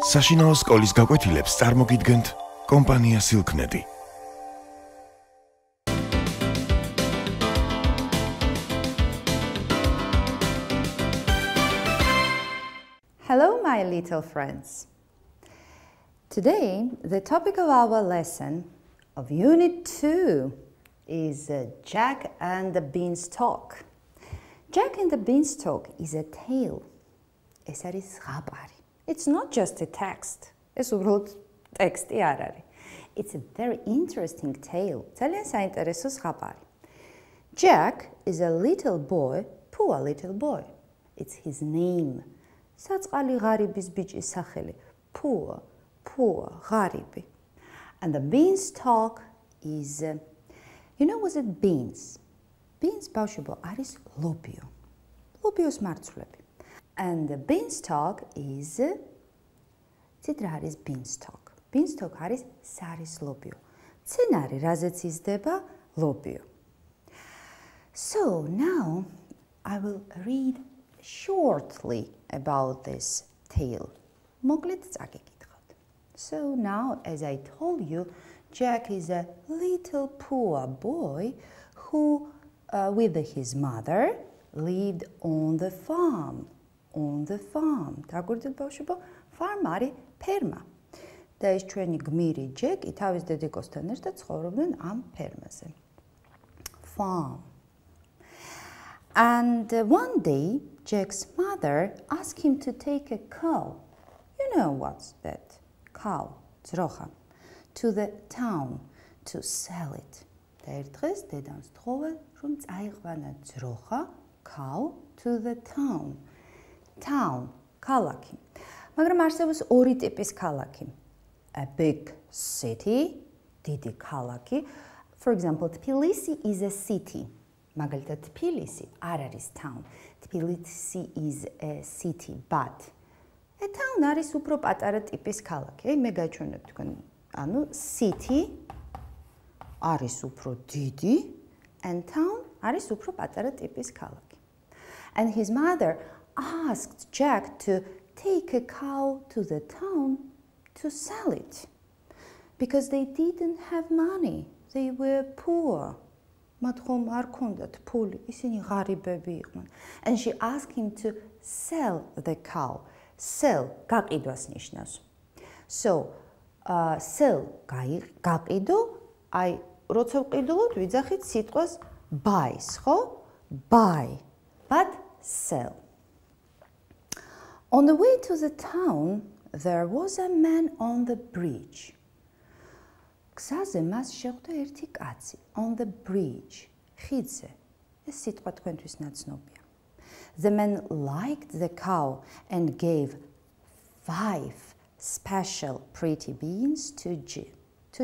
საშინაო სკოლის გაკვეთილებს წარმოგიდგენთ კომპანია Silknet. Hello, my little friends. Today, the topic of our lesson of Unit 2 is Jack and the Beanstalk. Jack and the Beanstalk is a tale. ეს არის ზღაპარი. It's not just a text. ეს უბრალოდ ტექსტი არ არის. It's a very interesting tale. ძალიან საინტერესო ზღაპარი. Jack is a little boy, poor little boy. It's his name. საწყალი ღარიბის ბიჭის სახელი. Poor, ღარიბი. And the beanstalk is, you know, was it beans? Beans ბავშვებო არის ლობიო. ლობიოს მარცვლები. And the beanstalk is, ცით რა არის beanstalk? Beanstalk არის სარისლობიო. მცენარე, რაზეც იზრდება ლობიო. So now I will read shortly about this tale. მოკლედ წაგეკითხოთ. So now, as I told you, Jack is a little poor boy who, with his mother, lived on the farm. On the farm. დაგვირდით ბავშვებო, farm არის ფერმა. და ეს ჩვენი გმირი ჯეკი თავის დედიკოსთან ერთად ცხოვრობდნენ ამ ფერმაზე. Farm. And one day, Jack's mother asked him to take a cow. You know what's that? Cow, ძროხა. To the town to sell it. და ერთ დღეს დედამ სთხოვა, რომ წაიყვანა ძროხა, cow, to the town. Town, ქალაქი. მაგრამ არსებობს ორი ტიპის ქალაქი. A big city, დიდი ქალაქი. For example, Tbilisi is a city. მაგალითად, Tbilisi არ არის town. Tbilisi is a city, but a town არის უფრო პატარა ტიპის ქალაქი. მე გაჩვენებ თქვენ, ანუ city არის უფრო დიდი and town არის უფრო პატარა ტიპის ქალაქი. And his mother asked Jack to take a cow to the town to sell it because they didn't have money. They were poor. მათ ხომ არ ქონდათ ფული, ისინი ღარიბები იყვნენ. And she asked him to sell the cow. Sell გაყიდვას ნიშნავს. So, sell გაყიდო, აი როცა ვყიდულობთ, ვიძახით სიტყვას buys, ხო? Buy, but sell. On the way to the town, there was a man on the bridge. გზაზე მას შეხვდა ერთი კაცი. On the bridge. ხიდზე. ეს სიტყვა თქვენთვის ნაცნობია. The man liked the cow and gave 5 special pretty beans to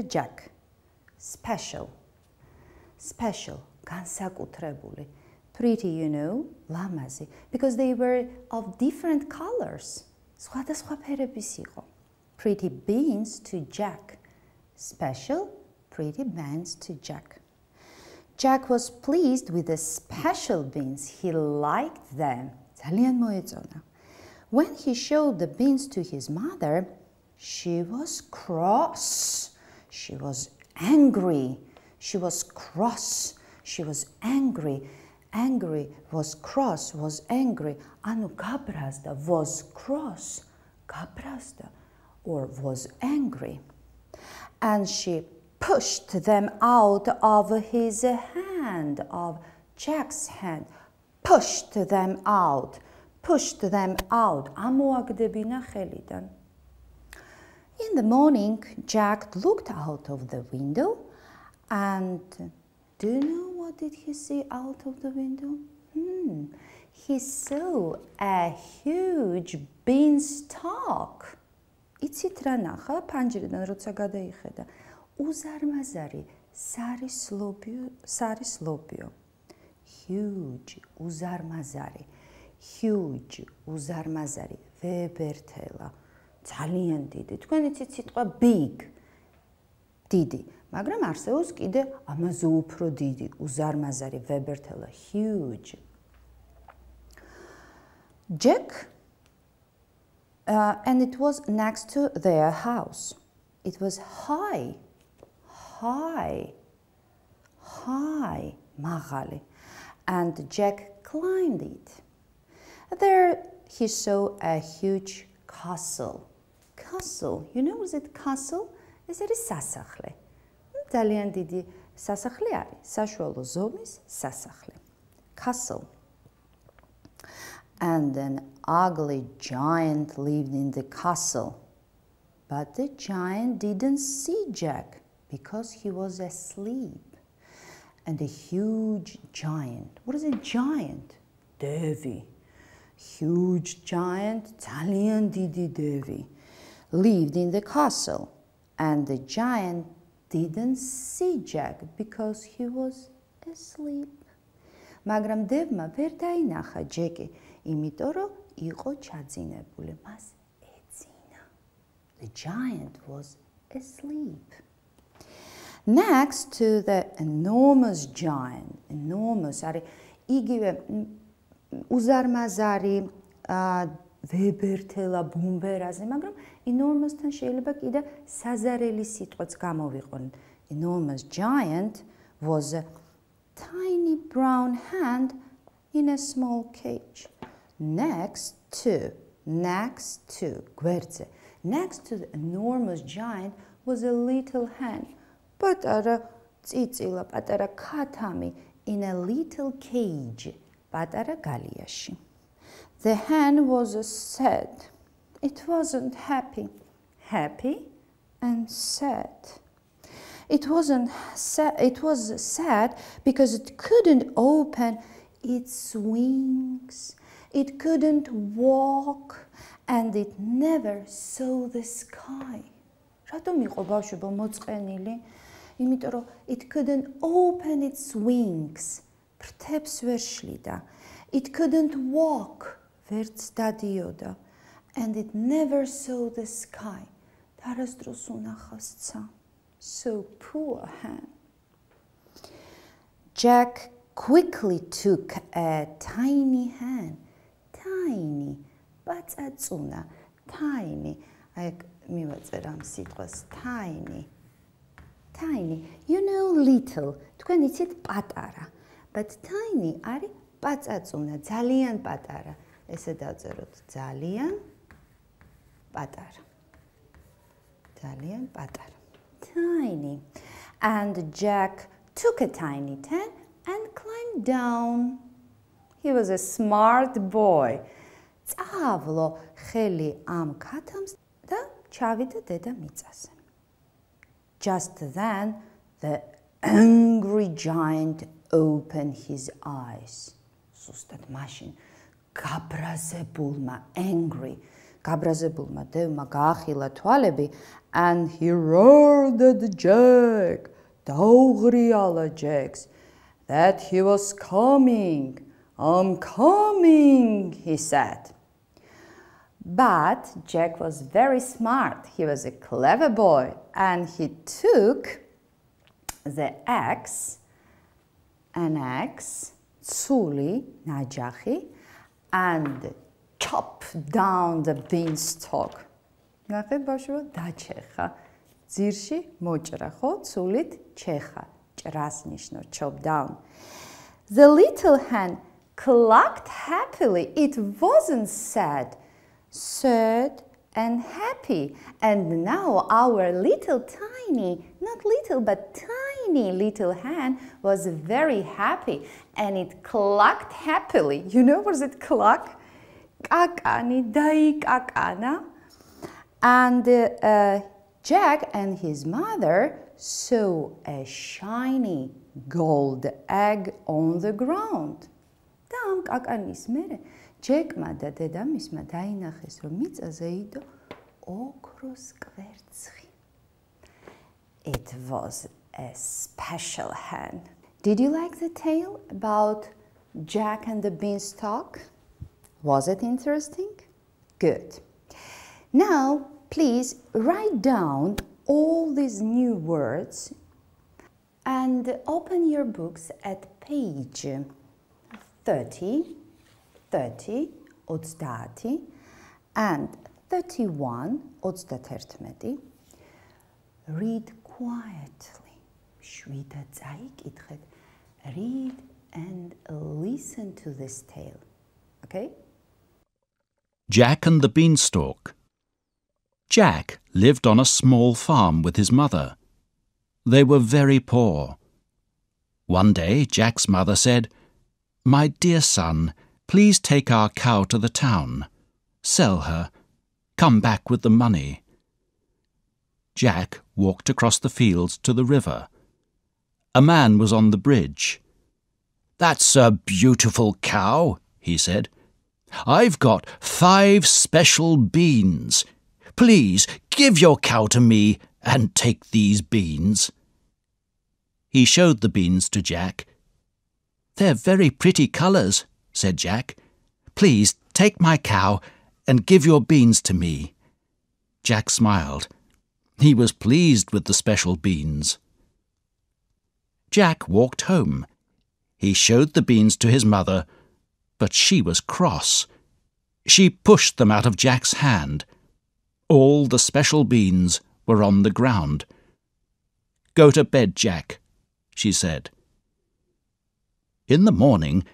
Jack. Special. განსაკუთრებული. Pretty, you know, ლამაზი, because they were of different colors. სხვადასხვა ფერების იყო. Pretty beans to Jack. Special, pretty beans to Jack. Jack was pleased with the special beans. He liked them. ძალიან მოეწონა. When he showed the beans to his mother, she was cross. She was angry. She was cross. She was angry. Angry was cross, was angry. Anu გაბრაზდა, was cross, გაბრაზდა, or was angry. And she pushed them out of his hand, of Jack's hand. Pushed them out. ამოაგდებინა ხელიდან. In the morning, Jack looked out of the window and do you know what did he see out of the window? He saw a huge beanstalk. იცით რა ნახა ფანჯრიდან როცა გადაიხედა? უზარმაზარი სარისლობიო. Huge, უზარმაზარი. Huge, უზარმაზარი, ვებერთელა. ძალიან დიდი. თქვენ იცით სიტყვა big. დიდი. მაგრამ არსებობს კიდე ამაზე უფრო დიდი, უზარმაზარი, ვებერთელა, huge. Jack and it was next to their house. It was high, high, high, mაღალი, and Jack climbed it. There he saw a huge castle. Castle, you know what is it castle? ეს არის სასახლე. ძალიან დიდი სასახლე არის, საშუალო ზომის სასახლე. Castle. And an ugly giant lived in the castle. But the giant didn't see Jack because he was asleep. And a huge giant, what is a giant? Devi. Huge giant, ძალიან დიდი devi, lived in the castle. And the giant didn't see Jack because he was asleep. მაგრამ დევმა ვერ დაინახა ჯეკი, იმიტომ რომ იყო ჩაძინებული, მას ეძინა. The giant was asleep. Next to the enormous giant, enormous არის იგივე უზარმაზარი ვებერთელა ბუმბერაზე, მაგრამ enormous-თან შეიძლება კიდე საზარელი სიტყვაც გამოვიყონ. Enormous giant was a tiny brown hand in a small cage. Next to გვერდზე. Next to the enormous giant was a little hen. პატარა წიწილა, პატარა ქათამი in a little cage. პატარა გალიაში. The hen was sad. It wasn't happy. Happy and sad. It was sad because it couldn't open its wings. It couldn't walk and it never saw the sky. რატომ იყო ბავშვებო მოწყენილი? იმიტომ რომ it couldn't open its wings. ფრთებს ვერ შლიდა. It couldn't walk. ვერც დადიოდა. And it never saw the sky. არასდროს უნახავს ცა. So poor hen. Jack quickly took a tiny hen. Tiny. პაწაწუნა. Tiny. აი მივაწერ ამ სიტყვას. Tiny. Tiny. You know little. თქვენ იცით პატარა. But tiny არის პაწაწუნა. ძალიან პატარა. ესე დავწეროთ. ძალიან პატარა. ძალიან პატარა. Tiny. And Jack took a tiny hen and climbed down. He was a smart boy. წაავლო ხელი ამ ქათამს და ჩავიდა დედამიწაზე. Just then, the angry giant opened his eyes. Სუსტად მაშინ გაბრაზებულმა, angry, გაბრაზებულმა დევმა გაახილა თვალები and he roared at Jack. დაუღრიალა Jacks that he was coming. I'm coming, he said. But Jack was very smart. He was a clever boy and he took an axe, tsuli, najachi, and chopped down the beanstalk. ნახეთ ბავშვო, დაჩეხა. ძირში მოჭრა, ხო? ცულით ჩეხა. ჭრას ნიშნავს chop down. The little hen clucked happily. It wasn't sad. Sad and happy. And now our little tiny, not little but tiny little hen was very happy and it clucked happily. You know what is it cluck? Kakani, daikakana. And Jack and his mother saw a shiny gold egg on the ground. და ამ კაკანის მერე ჯეკმა და დედამისმა დაინახეს, რომ მიწაზე იდო ოქროს კვერცხი. It was a special hen. Did you like the tale about Jack and the beanstalk? Was it interesting? Good. Now, please write down all these new words and open your books at page 30, 30, and 31, 31. Read quietly. Შვიდად წაიკითხეთ. Read and listen to this tale. Okay? Jack and the Beanstalk. Jack lived on a small farm with his mother. They were very poor. One day, Jack's mother said, "My dear son, please take our cow to the town. Sell her. Come back with the money." Jack walked across the fields to the river. A man was on the bridge. "That's a beautiful cow," he said. "I've got 5 special beans. Please give your cow to me and take these beans." He showed the beans to Jack. "They're very pretty colours," said Jack. "Please take my cow and give your beans to me." Jack smiled. He was pleased with the special beans. Jack walked home. He showed the beans to his mother, but she was cross. She pushed them out of Jack's hand. All the special beans were on the ground. "Go to bed, Jack," she said. In the morning,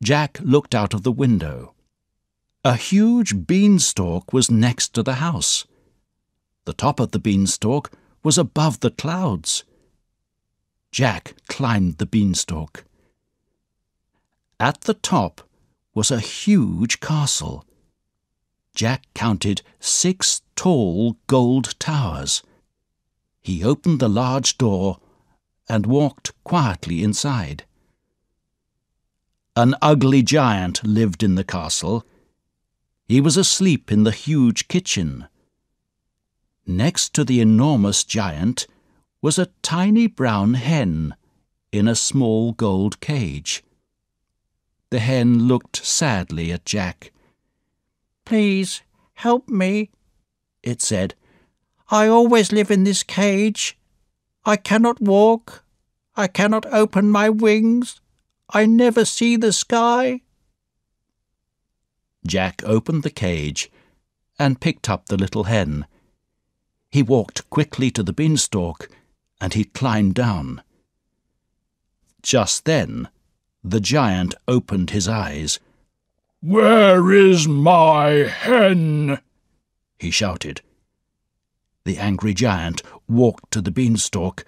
Jack looked out of the window. A huge beanstalk was next to the house. The top of the beanstalk was above the clouds. Jack climbed the beanstalk. At the top was a huge castle. Jack counted 6 tall gold towers. He opened the large door and walked quietly inside. An ugly giant lived in the castle. He was asleep in the huge kitchen. Next to the enormous giant was a tiny brown hen in a small gold cage. The hen looked sadly at Jack. "Please help me," it said. "I always live in this cage. I cannot walk. I cannot open my wings. I never see the sky." Jack opened the cage and picked up the little hen. He walked quickly to the beanstalk and he climbed down. Just then, the giant opened his eyes. "Where is my hen?" he shouted. The angry giant walked to the beanstalk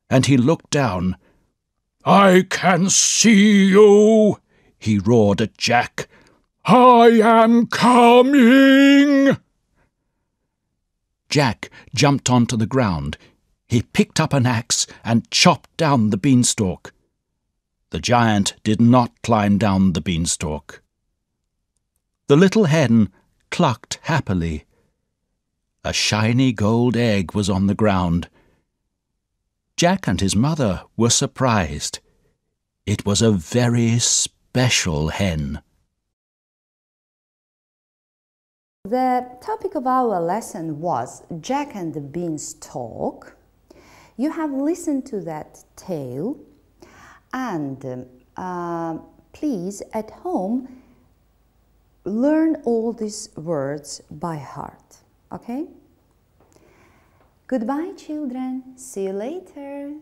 and he looked down. "I can see you," he roared at Jack. "I am coming!" Jack jumped onto the ground. He picked up an axe and chopped down the beanstalk. The giant did not climb down the beanstalk. The little hen clucked happily. A shiny gold egg was on the ground. Jack and his mother were surprised. It was a very special hen. The topic of our lesson was Jack and the Beanstalk. You have listened to that tale, and please at home learn all these words by heart. Okay? Goodbye, children. See you later.